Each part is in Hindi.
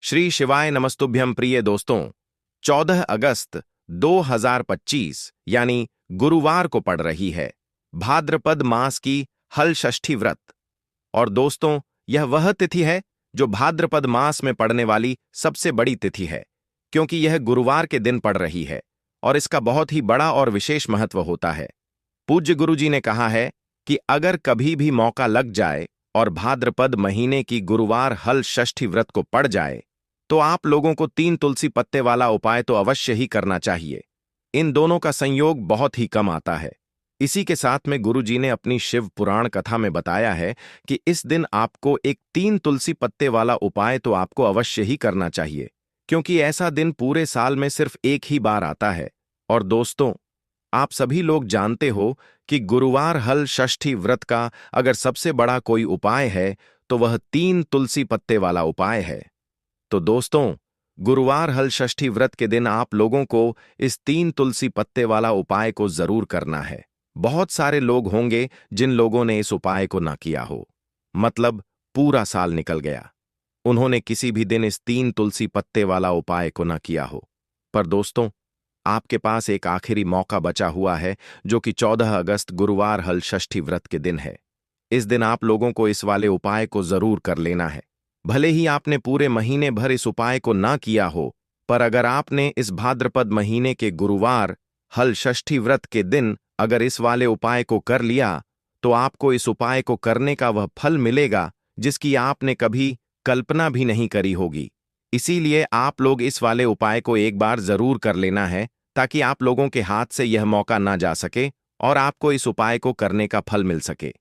श्री शिवाय नमस्तुभ्यम प्रिय दोस्तों। 14 अगस्त 2025 यानी गुरुवार को पड़ रही है भाद्रपद मास की हल षष्ठी व्रत। और दोस्तों, यह वह तिथि है जो भाद्रपद मास में पड़ने वाली सबसे बड़ी तिथि है, क्योंकि यह गुरुवार के दिन पड़ रही है और इसका बहुत ही बड़ा और विशेष महत्व होता है। पूज्य गुरुजी ने कहा है कि अगर कभी भी मौका लग जाए और भाद्रपद महीने की गुरुवार हल षष्ठी व्रत को पड़ जाए तो आप लोगों को 3 तुलसी पत्ते वाला उपाय तो अवश्य ही करना चाहिए। इन दोनों का संयोग बहुत ही कम आता है। इसी के साथ में गुरुजी ने अपनी शिव पुराण कथा में बताया है कि इस दिन आपको एक 3 तुलसी पत्ते वाला उपाय तो आपको अवश्य ही करना चाहिए, क्योंकि ऐसा दिन पूरे साल में सिर्फ एक ही बार आता है। और दोस्तों, आप सभी लोग जानते हो कि गुरुवार हल षष्ठी व्रत का अगर सबसे बड़ा कोई उपाय है तो वह 3 तुलसी पत्ते वाला उपाय है। तो दोस्तों, गुरुवार हल षष्ठी व्रत के दिन आप लोगों को इस 3 तुलसी पत्ते वाला उपाय को जरूर करना है। बहुत सारे लोग होंगे जिन लोगों ने इस उपाय को ना किया हो, मतलब पूरा साल निकल गया, उन्होंने किसी भी दिन इस 3 तुलसी पत्ते वाला उपाय को ना किया हो। पर दोस्तों, आपके पास एक आखिरी मौका बचा हुआ है, जो कि 14 अगस्त गुरुवार हल षष्ठी व्रत के दिन है। इस दिन आप लोगों को इस वाले उपाय को जरूर कर लेना है। भले ही आपने पूरे महीने भर इस उपाय को ना किया हो, पर अगर आपने इस भाद्रपद महीने के गुरुवार हल षष्ठी व्रत के दिन अगर इस वाले उपाय को कर लिया तो आपको इस उपाय को करने का वह फल मिलेगा जिसकी आपने कभी कल्पना भी नहीं करी होगी। इसीलिए आप लोग इस वाले उपाय को एक बार जरूर कर लेना है, ताकि आप लोगों के हाथ से यह मौका ना जा सके और आपको इस उपाय को करने का फल मिल सके।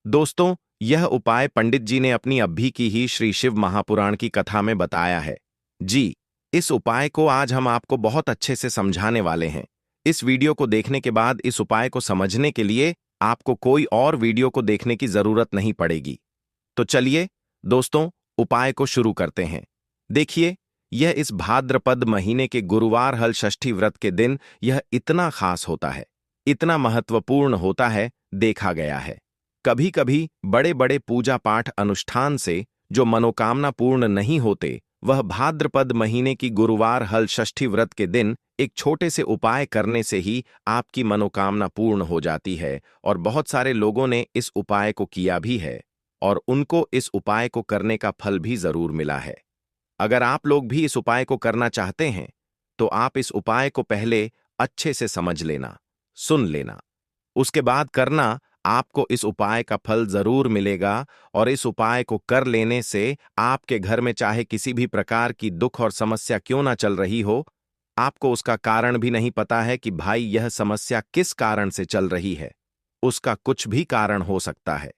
दोस्तों, यह उपाय पंडित जी ने अपनी अभी की ही श्री शिव महापुराण की कथा में बताया है। जी, इस उपाय को आज हम आपको बहुत अच्छे से समझाने वाले हैं। इस वीडियो को देखने के बाद इस उपाय को समझने के लिए आपको कोई और वीडियो को देखने की जरूरत नहीं पड़ेगी। तो चलिए दोस्तों, उपाय को शुरू करते हैं। देखिए, यह इस भाद्रपद महीने के गुरुवार हल षष्ठी व्रत के दिन यह इतना खास होता है, इतना महत्वपूर्ण होता है, देखा गया है। कभी कभी बड़े बड़े पूजा पाठ अनुष्ठान से जो मनोकामना पूर्ण नहीं होते, वह भाद्रपद महीने की गुरुवार हल षष्ठी व्रत के दिन एक छोटे से उपाय करने से ही आपकी मनोकामना पूर्ण हो जाती है। और बहुत सारे लोगों ने इस उपाय को किया भी है और उनको इस उपाय को करने का फल भी जरूर मिला है। अगर आप लोग भी इस उपाय को करना चाहते हैं तो आप इस उपाय को पहले अच्छे से समझ लेना, सुन लेना, उसके बाद करना। आपको इस उपाय का फल जरूर मिलेगा और इस उपाय को कर लेने से आपके घर में चाहे किसी भी प्रकार की दुख और समस्या क्यों ना चल रही हो, आपको उसका कारण भी नहीं पता है कि भाई यह समस्या किस कारण से चल रही है। उसका कुछ भी कारण हो सकता है,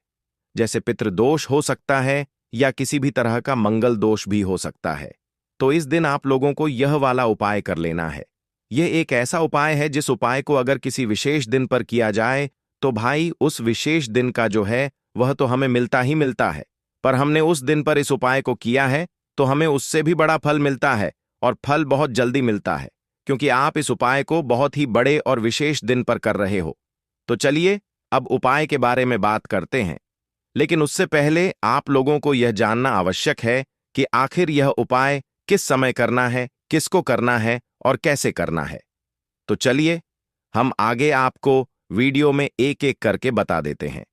जैसे पितृदोष हो सकता है या किसी भी तरह का मंगल दोष भी हो सकता है। तो इस दिन आप लोगों को यह वाला उपाय कर लेना है। यह एक ऐसा उपाय है जिस उपाय को अगर किसी विशेष दिन पर किया जाए तो भाई उस विशेष दिन का जो है वह तो हमें मिलता ही मिलता है, पर हमने उस दिन पर इस उपाय को किया है तो हमें उससे भी बड़ा फल मिलता है, और फल बहुत जल्दी मिलता है, क्योंकि आप इस उपाय को बहुत ही बड़े और विशेष दिन पर कर रहे हो। तो चलिए अब उपाय के बारे में बात करते हैं, लेकिन उससे पहले आप लोगों को यह जानना आवश्यक है कि आखिर यह उपाय किस समय करना है, किसको करना है और कैसे करना है। तो चलिए हम आगे आपको वीडियो में एक एक करके बता देते हैं।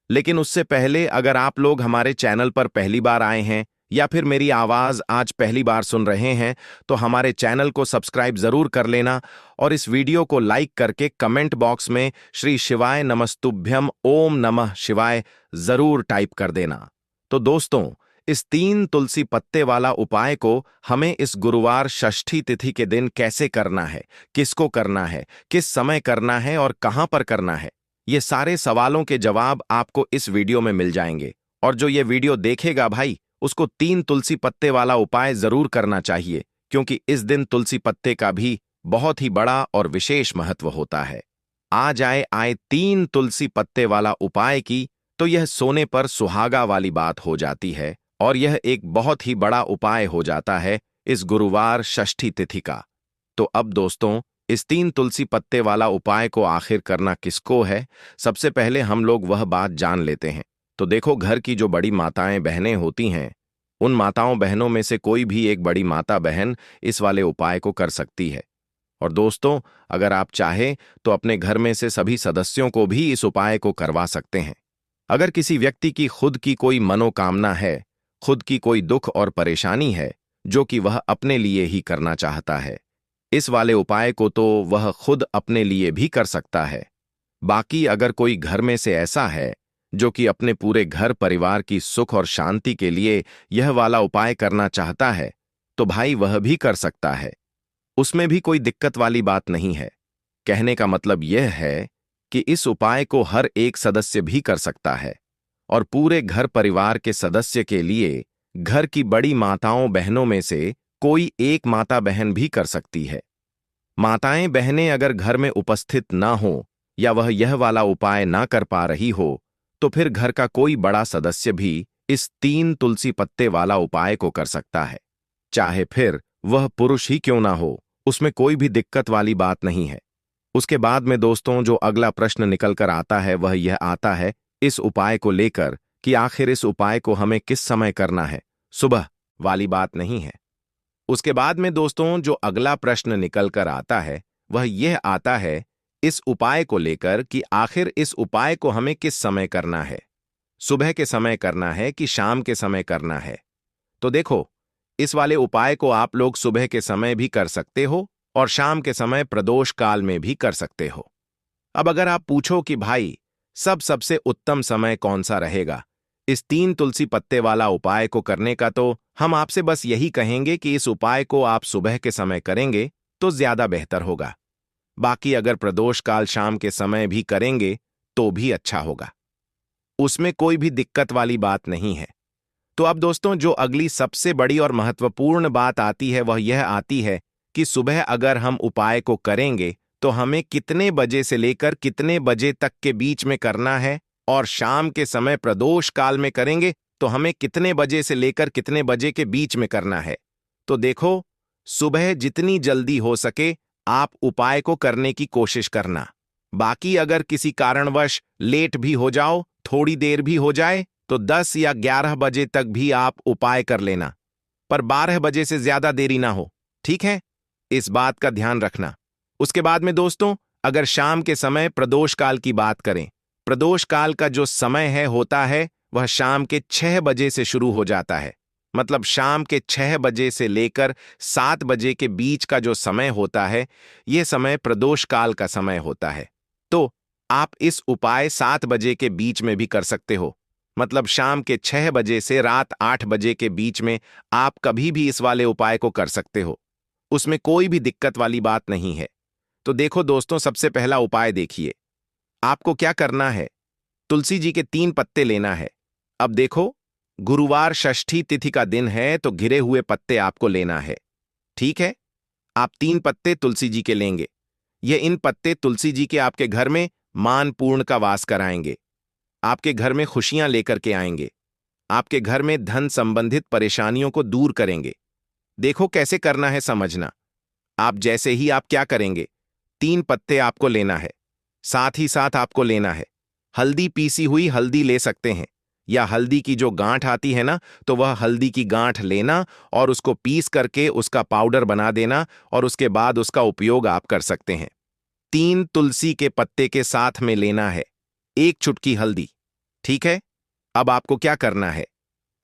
लेकिन उससे पहले अगर आप लोग हमारे चैनल पर पहली बार आए हैं या फिर मेरी आवाज आज पहली बार सुन रहे हैं तो हमारे चैनल को सब्सक्राइब जरूर कर लेना और इस वीडियो को लाइक करके कमेंट बॉक्स में श्री शिवाय नमस्तुभ्यम ओम नमः शिवाय जरूर टाइप कर देना। तो दोस्तों, इस 3 तुलसी पत्ते वाला उपाय को हमें इस गुरुवार षष्ठी तिथि के दिन कैसे करना है, किसको करना है, किस समय करना है और कहां पर करना है, ये सारे सवालों के जवाब आपको इस वीडियो में मिल जाएंगे। और जो ये वीडियो देखेगा भाई, उसको 3 तुलसी पत्ते वाला उपाय जरूर करना चाहिए, क्योंकि इस दिन तुलसी पत्ते का भी बहुत ही बड़ा और विशेष महत्व होता है। आज आए 3 तुलसी पत्ते वाला उपाय की तो यह सोने पर सुहागा वाली बात हो जाती है और यह एक बहुत ही बड़ा उपाय हो जाता है इस गुरुवार षष्ठी तिथि का। तो अब दोस्तों, इस 3 तुलसी पत्ते वाला उपाय को आखिर करना किसको है, सबसे पहले हम लोग वह बात जान लेते हैं। तो देखो, घर की जो बड़ी माताएं बहनें होती हैं उन माताओं बहनों में से कोई भी एक बड़ी माता बहन इस वाले उपाय को कर सकती है। और दोस्तों, अगर आप चाहें तो अपने घर में से सभी सदस्यों को भी इस उपाय को करवा सकते हैं। अगर किसी व्यक्ति की खुद की कोई मनोकामना है, खुद की कोई दुख और परेशानी है जो कि वह अपने लिए ही करना चाहता है, इस वाले उपाय को तो वह खुद अपने लिए भी कर सकता है। बाकी अगर कोई घर में से ऐसा है जो कि अपने पूरे घर परिवार की सुख और शांति के लिए यह वाला उपाय करना चाहता है, तो भाई वह भी कर सकता है। उसमें भी कोई दिक्कत वाली बात नहीं है। कहने का मतलब यह है कि इस उपाय को हर एक सदस्य भी कर सकता है और पूरे घर परिवार के सदस्य के लिए घर की बड़ी माताओं बहनों में से कोई एक माता बहन भी कर सकती है। माताएं बहनें अगर घर में उपस्थित ना हो या वह यह वाला उपाय ना कर पा रही हो, तो फिर घर का कोई बड़ा सदस्य भी इस 3 तुलसी पत्ते वाला उपाय को कर सकता है। चाहे फिर वह पुरुष ही क्यों ना हो, उसमें कोई भी दिक्कत वाली बात नहीं है। उसके बाद में दोस्तों जो अगला प्रश्न निकल कर आता है वह यह आता है इस उपाय को लेकर कि आखिर इस उपाय को हमें किस समय करना है। सुबह वाली बात नहीं है। उसके बाद में दोस्तों जो अगला प्रश्न निकल कर आता है वह यह आता है इस उपाय को लेकर कि आखिर इस उपाय को हमें किस समय करना है। सुबह के समय करना है कि शाम के समय करना है। तो देखो, इस वाले उपाय को आप लोग सुबह के समय भी कर सकते हो और शाम के समय प्रदोष काल में भी कर सकते हो। अब अगर आप पूछो कि भाई सबसे उत्तम समय कौन सा रहेगा इस 3 तुलसी पत्ते वाला उपाय को करने का, तो हम आपसे बस यही कहेंगे कि इस उपाय को आप सुबह के समय करेंगे तो ज्यादा बेहतर होगा। बाकी अगर प्रदोष काल शाम के समय भी करेंगे तो भी अच्छा होगा, उसमें कोई भी दिक्कत वाली बात नहीं है। तो अब दोस्तों जो अगली सबसे बड़ी और महत्वपूर्ण बात आती है वह यह आती है कि सुबह अगर हम उपाय को करेंगे तो हमें कितने बजे से लेकर कितने बजे तक के बीच में करना है, और शाम के समय प्रदोष काल में करेंगे तो हमें कितने बजे से लेकर कितने बजे के बीच में करना है। तो देखो, सुबह जितनी जल्दी हो सके आप उपाय को करने की कोशिश करना। बाकी अगर किसी कारणवश लेट भी हो जाओ, थोड़ी देर भी हो जाए, तो 10 या 11 बजे तक भी आप उपाय कर लेना, पर 12 बजे से ज्यादा देरी ना हो। ठीक है, इस बात का ध्यान रखना। उसके बाद में दोस्तों अगर शाम के समय प्रदोष काल की बात करें, प्रदोष काल का जो समय है होता है वह शाम के 6 बजे से शुरू हो जाता है। मतलब शाम के 6 बजे से लेकर 7 बजे के बीच का जो समय होता है, यह समय प्रदोष काल का समय होता है। तो आप इस उपाय 7 बजे के बीच में भी कर सकते हो। मतलब शाम के 6 बजे से रात 8 बजे के बीच में आप कभी भी इस वाले उपाय को कर सकते हो, उसमें कोई भी दिक्कत वाली बात नहीं है। तो देखो दोस्तों, सबसे पहला उपाय देखिए, आपको क्या करना है, तुलसी जी के 3 पत्ते लेना है। अब देखो, गुरुवार षष्ठी तिथि का दिन है तो घिरे हुए पत्ते आपको लेना है। ठीक है, आप 3 पत्ते तुलसी जी के लेंगे। ये इन पत्ते तुलसी जी के आपके घर में मान पूर्ण का वास कराएंगे, आपके घर में खुशियां लेकर के आएंगे, आपके घर में धन संबंधित परेशानियों को दूर करेंगे। देखो कैसे करना है समझना। आप जैसे ही आप क्या करेंगे, 3 पत्ते आपको लेना है, साथ ही साथ आपको लेना है हल्दी, पीसी हुई हल्दी ले सकते हैं, या हल्दी की जो गांठ आती है ना, तो वह हल्दी की गांठ लेना और उसको पीस करके उसका पाउडर बना देना और उसके बाद उसका उपयोग आप कर सकते हैं। 3 तुलसी के पत्ते के साथ में लेना है 1 चुटकी हल्दी। ठीक है, अब आपको क्या करना है,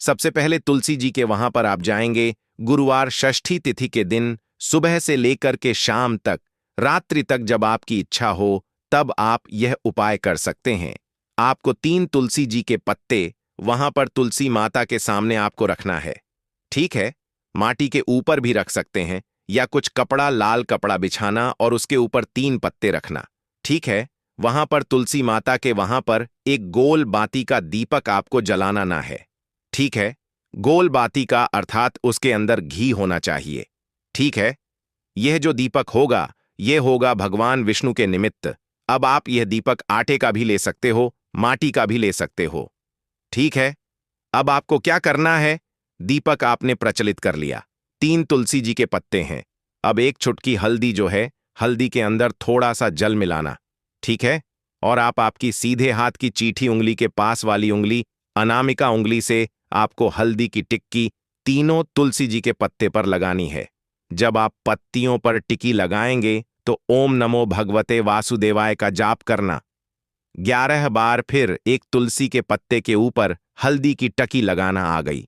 सबसे पहले तुलसी जी के वहां पर आप जाएंगे। गुरुवार षष्ठी तिथि के दिन सुबह से लेकर के शाम तक, रात्रि तक जब आपकी इच्छा हो तब आप यह उपाय कर सकते हैं। आपको 3 तुलसी जी के पत्ते वहां पर तुलसी माता के सामने आपको रखना है। ठीक है, माटी के ऊपर भी रख सकते हैं या कुछ कपड़ा, लाल कपड़ा बिछाना और उसके ऊपर 3 पत्ते रखना। ठीक है, वहां पर तुलसी माता के वहां पर एक गोल बाती का दीपक आपको जलाना ना है। ठीक है, गोल बाती का अर्थात उसके अंदर घी होना चाहिए। ठीक है, यह जो दीपक होगा यह होगा भगवान विष्णु के निमित्त। अब आप यह दीपक आटे का भी ले सकते हो, माटी का भी ले सकते हो। ठीक है, अब आपको क्या करना है, दीपक आपने प्रचलित कर लिया, 3 तुलसी जी के पत्ते हैं। अब 1 चुटकी हल्दी जो है, हल्दी के अंदर थोड़ा सा जल मिलाना। ठीक है, और आप आपकी सीधे हाथ की चीठी उंगली के पास वाली उंगली, अनामिका उंगली से आपको हल्दी की टिक्की तीनों तुलसी जी के पत्ते पर लगानी है। जब आप पत्तियों पर टिकी लगाएंगे तो ओम नमो भगवते वासुदेवाय का जाप करना। 11 बार फिर एक तुलसी के पत्ते के ऊपर हल्दी की टकी लगाना आ गई।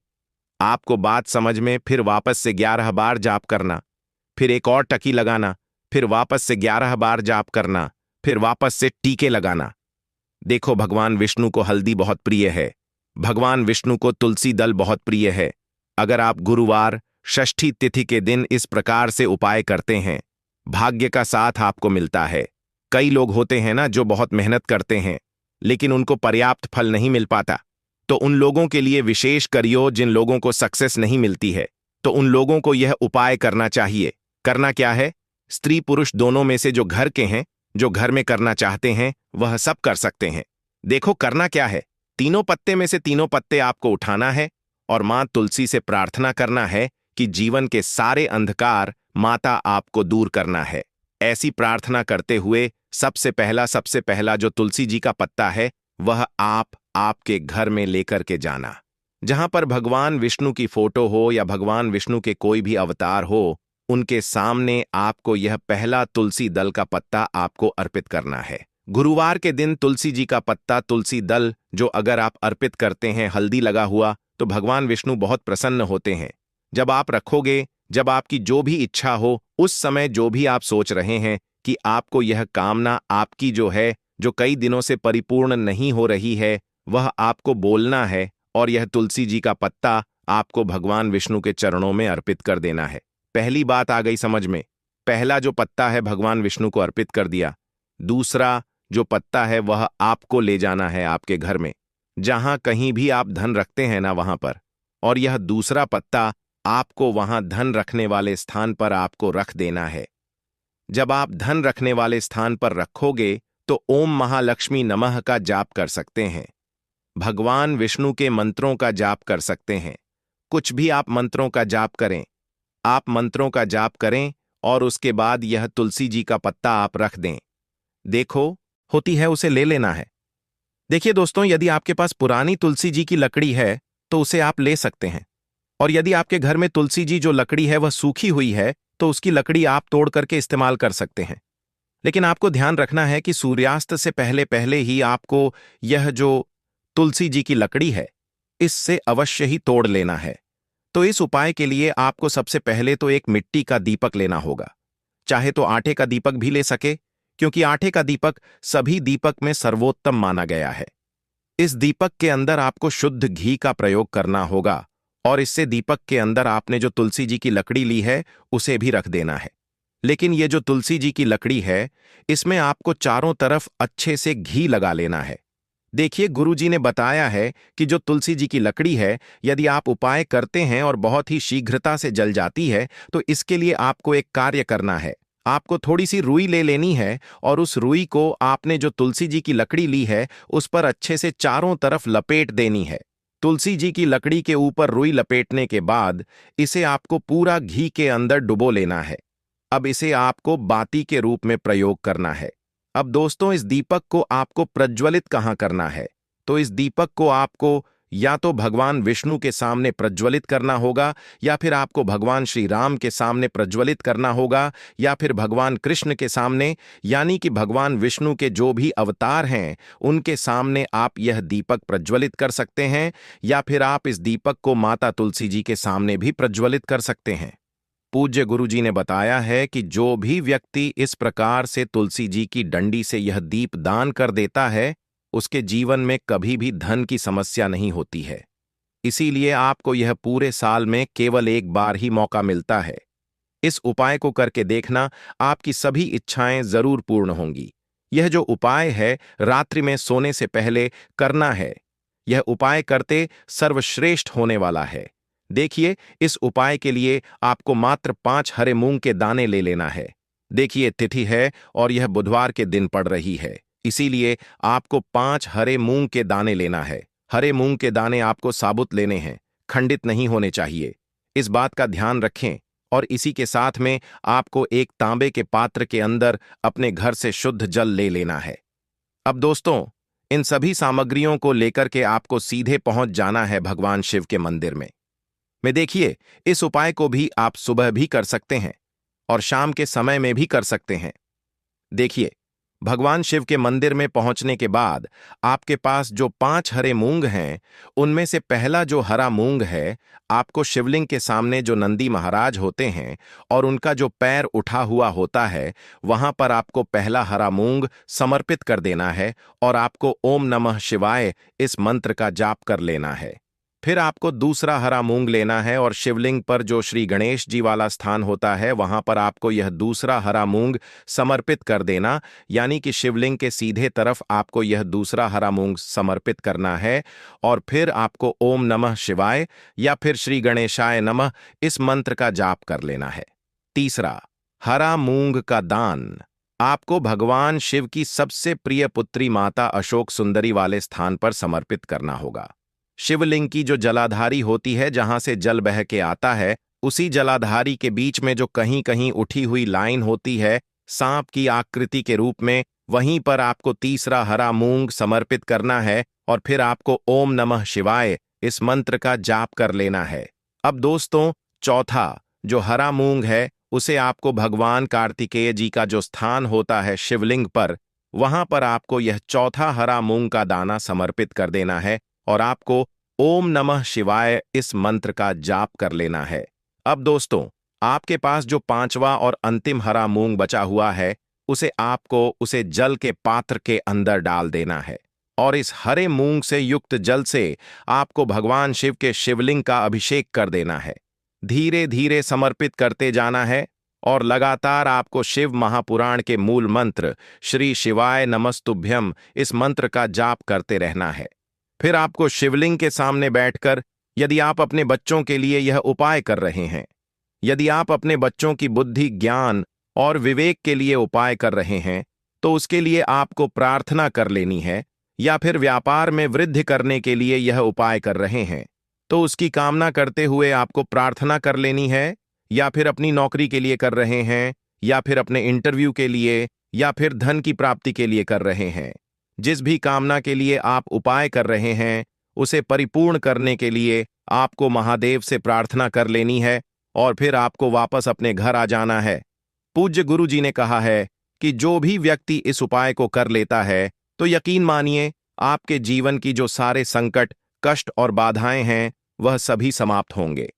आपको बात समझ में? फिर वापस से 11 बार जाप करना, फिर एक और टकी लगाना, फिर वापस से 11 बार जाप करना, फिर वापस से टीके लगाना। देखो, भगवान विष्णु को हल्दी बहुत प्रिय है, भगवान विष्णु को तुलसी दल बहुत प्रिय है। अगर आप गुरुवार षष्ठी तिथि के दिन इस प्रकार से उपाय करते हैं, भाग्य का साथ आपको मिलता है। कई लोग होते हैं ना जो बहुत मेहनत करते हैं लेकिन उनको पर्याप्त फल नहीं मिल पाता, तो उन लोगों के लिए विशेष करियो। जिन लोगों को सक्सेस नहीं मिलती है तो उन लोगों को यह उपाय करना चाहिए। करना क्या है? स्त्री पुरुष दोनों में से जो घर के हैं, जो घर में करना चाहते हैं, वह सब कर सकते हैं। देखो, करना क्या है, तीनों पत्ते में से तीनों पत्ते आपको उठाना है और मां तुलसी से प्रार्थना करना है कि जीवन के सारे अंधकार माता आपको दूर करना है। ऐसी प्रार्थना करते हुए सबसे पहला जो तुलसी जी का पत्ता है वह आपके घर में लेकर के जाना। जहां पर भगवान विष्णु की फोटो हो या भगवान विष्णु के कोई भी अवतार हो, उनके सामने आपको यह पहला तुलसी दल का पत्ता आपको अर्पित करना है। गुरुवार के दिन तुलसी जी का पत्ता, तुलसी दल जो अगर आप अर्पित करते हैं हल्दी लगा हुआ, तो भगवान विष्णु बहुत प्रसन्न होते हैं। जब आप रखोगे, जब आपकी जो भी इच्छा हो, उस समय जो भी आप सोच रहे हैं कि आपको यह कामना आपकी जो है, जो कई दिनों से परिपूर्ण नहीं हो रही है, वह आपको बोलना है और यह तुलसी जी का पत्ता आपको भगवान विष्णु के चरणों में अर्पित कर देना है। पहली बात आ गई समझ में। पहला जो पत्ता है भगवान विष्णु को अर्पित कर दिया। दूसरा जो पत्ता है वह आपको ले जाना है आपके घर में, जहां कहीं भी आप धन रखते हैं ना वहां पर, और यह दूसरा पत्ता आपको वहां धन रखने वाले स्थान पर आपको रख देना है। जब आप धन रखने वाले स्थान पर रखोगे तो ओम महालक्ष्मी नमः का जाप कर सकते हैं, भगवान विष्णु के मंत्रों का जाप कर सकते हैं। कुछ भी आप मंत्रों का जाप करें, आप मंत्रों का जाप करें और उसके बाद यह तुलसी जी का पत्ता आप रख दें। देखो, होती है उसे ले लेना है। देखिए दोस्तों, यदि आपके पास पुरानी तुलसी जी की लकड़ी है तो उसे आप ले सकते हैं, और यदि आपके घर में तुलसी जी जो लकड़ी है वह सूखी हुई है तो उसकी लकड़ी आप तोड़ करके इस्तेमाल कर सकते हैं। लेकिन आपको ध्यान रखना है कि सूर्यास्त से पहले पहले ही आपको यह जो तुलसी जी की लकड़ी है इससे अवश्य ही तोड़ लेना है। तो इस उपाय के लिए आपको सबसे पहले तो एक मिट्टी का दीपक लेना होगा। चाहे तो आटे का दीपक भी ले सके, क्योंकि आटे का दीपक सभी दीपक में सर्वोत्तम माना गया है। इस दीपक के अंदर आपको शुद्ध घी का प्रयोग करना होगा और इससे दीपक के अंदर आपने जो तुलसी जी की लकड़ी ली है उसे भी रख देना है। लेकिन ये जो तुलसी जी की लकड़ी है इसमें आपको चारों तरफ अच्छे से घी लगा लेना है। देखिए, गुरु जी ने बताया है कि जो तुलसी जी की लकड़ी है, यदि आप उपाय करते हैं और बहुत ही शीघ्रता से जल जाती है, तो इसके लिए आपको एक कार्य करना है। आपको थोड़ी सी रुई ले लेनी है और उस रुई को आपने जो तुलसी जी की लकड़ी ली है उस पर अच्छे से चारों तरफ लपेट देनी है। तुलसी जी की लकड़ी के ऊपर रुई लपेटने के बाद इसे आपको पूरा घी के अंदर डुबो लेना है। अब इसे आपको बाती के रूप में प्रयोग करना है। अब दोस्तों, इस दीपक को आपको प्रज्वलित कहाँ करना है? तो इस दीपक को आपको या तो भगवान विष्णु के सामने प्रज्वलित करना होगा, या फिर आपको भगवान श्री राम के सामने प्रज्वलित करना होगा, या फिर भगवान कृष्ण के सामने, यानी कि भगवान विष्णु के जो भी अवतार हैं उनके सामने आप यह दीपक प्रज्वलित कर सकते हैं, या फिर आप इस दीपक को माता तुलसी जी के सामने भी प्रज्वलित कर सकते हैं। पूज्य गुरु जी ने बताया है कि जो भी व्यक्ति इस प्रकार से तुलसी जी की डंडी से यह दीप दान कर देता है उसके जीवन में कभी भी धन की समस्या नहीं होती है। इसीलिए आपको यह पूरे साल में केवल एक बार ही मौका मिलता है। इस उपाय को करके देखना, आपकी सभी इच्छाएं जरूर पूर्ण होंगी। यह जो उपाय है रात्रि में सोने से पहले करना है। यह उपाय करते सर्वश्रेष्ठ होने वाला है। देखिए, इस उपाय के लिए आपको मात्र 5 हरे मूंग के दाने ले लेना है। देखिए, तिथि है और यह बुधवार के दिन पड़ रही है, इसीलिए आपको 5 हरे मूंग के दाने लेना है। हरे मूंग के दाने आपको साबुत लेने हैं, खंडित नहीं होने चाहिए। इस बात का ध्यान रखें। और इसी के साथ में आपको एक तांबे के पात्र के अंदर अपने घर से शुद्ध जल ले लेना है। अब दोस्तों, इन सभी सामग्रियों को लेकर के आपको सीधे पहुंच जाना है भगवान शिव के मंदिर में। में देखिए, इस उपाय को भी आप सुबह भी कर सकते हैं और शाम के समय में भी कर सकते हैं। देखिए, भगवान शिव के मंदिर में पहुंचने के बाद आपके पास जो 5 हरे मूंग हैं, उनमें से पहला जो हरा मूंग है, आपको शिवलिंग के सामने जो नंदी महाराज होते हैं और उनका जो पैर उठा हुआ होता है, वहां पर आपको पहला हरा मूंग समर्पित कर देना है और आपको ओम नमः शिवाय इस मंत्र का जाप कर लेना है। फिर आपको दूसरा हरा मूंग लेना है और शिवलिंग पर जो श्री गणेश जी वाला स्थान होता है, वहां पर आपको यह दूसरा हरा मूंग समर्पित कर देना, यानी कि शिवलिंग के सीधे तरफ आपको यह दूसरा हरा मूंग समर्पित करना है और फिर आपको ओम नमः शिवाय या फिर श्री गणेशाय नमः इस मंत्र का जाप कर लेना है। तीसरा, हरा मूंग का दान आपको भगवान शिव की सबसे प्रिय पुत्री माता अशोक सुंदरी वाले स्थान पर समर्पित करना होगा। शिवलिंग की जो जलाधारी होती है, जहां से जल बह के आता है, उसी जलाधारी के बीच में जो कहीं कहीं उठी हुई लाइन होती है सांप की आकृति के रूप में, वहीं पर आपको तीसरा हरा मूंग समर्पित करना है और फिर आपको ओम नमः शिवाय इस मंत्र का जाप कर लेना है। अब दोस्तों, चौथा जो हरा मूंग है, उसे आपको भगवान कार्तिकेय जी का जो स्थान होता है शिवलिंग पर, वहां पर आपको यह चौथा हरा मूंग का दाना समर्पित कर देना है और आपको ओम नमः शिवाय इस मंत्र का जाप कर लेना है। अब दोस्तों, आपके पास जो 5वां और अंतिम हरा मूंग बचा हुआ है, उसे जल के पात्र के अंदर डाल देना है और इस हरे मूंग से युक्त जल से आपको भगवान शिव के शिवलिंग का अभिषेक कर देना है। धीरे धीरे समर्पित करते जाना है और लगातार आपको शिव महापुराण के मूल मंत्र श्री शिवाय नमस्तुभ्यम इस मंत्र का जाप करते रहना है। फिर आपको शिवलिंग के सामने बैठकर, यदि आप अपने बच्चों के लिए यह उपाय कर रहे हैं, यदि आप अपने बच्चों की बुद्धि, ज्ञान और विवेक के लिए उपाय कर रहे हैं, तो उसके लिए आपको प्रार्थना कर लेनी है, या फिर व्यापार में वृद्धि करने के लिए यह उपाय कर रहे हैं तो उसकी कामना करते हुए आपको प्रार्थना कर लेनी है, या फिर अपनी नौकरी के लिए कर रहे हैं, या फिर अपने इंटरव्यू के लिए, या फिर धन की प्राप्ति के लिए कर रहे हैं। जिस भी कामना के लिए आप उपाय कर रहे हैं, उसे परिपूर्ण करने के लिए आपको महादेव से प्रार्थना कर लेनी है और फिर आपको वापस अपने घर आ जाना है। पूज्य गुरु जी ने कहा है कि जो भी व्यक्ति इस उपाय को कर लेता है, तो यकीन मानिए आपके जीवन की जो सारे संकट, कष्ट और बाधाएं हैं, वह सभी समाप्त होंगे।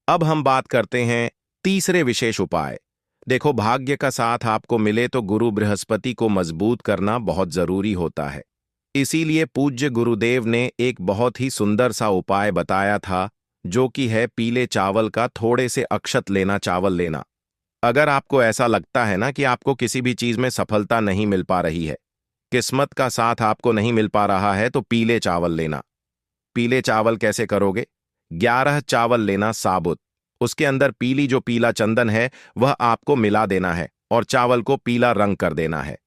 अब हम बात करते हैं तीसरे विशेष उपाय। देखो, भाग्य का साथ आपको मिले तो गुरु बृहस्पति को मजबूत करना बहुत जरूरी होता है। इसीलिए पूज्य गुरुदेव ने एक बहुत ही सुंदर सा उपाय बताया था, जो कि है पीले चावल का थोड़े से अक्षत लेना, चावल लेना। अगर आपको ऐसा लगता है ना कि आपको किसी भी चीज में सफलता नहीं मिल पा रही है, किस्मत का साथ आपको नहीं मिल पा रहा है, तो पीले चावल लेना। पीले चावल कैसे करोगे? 11 चावल लेना साबुत, उसके अंदर पीला चंदन है वह आपको मिला देना है और चावल को पीला रंग कर देना है।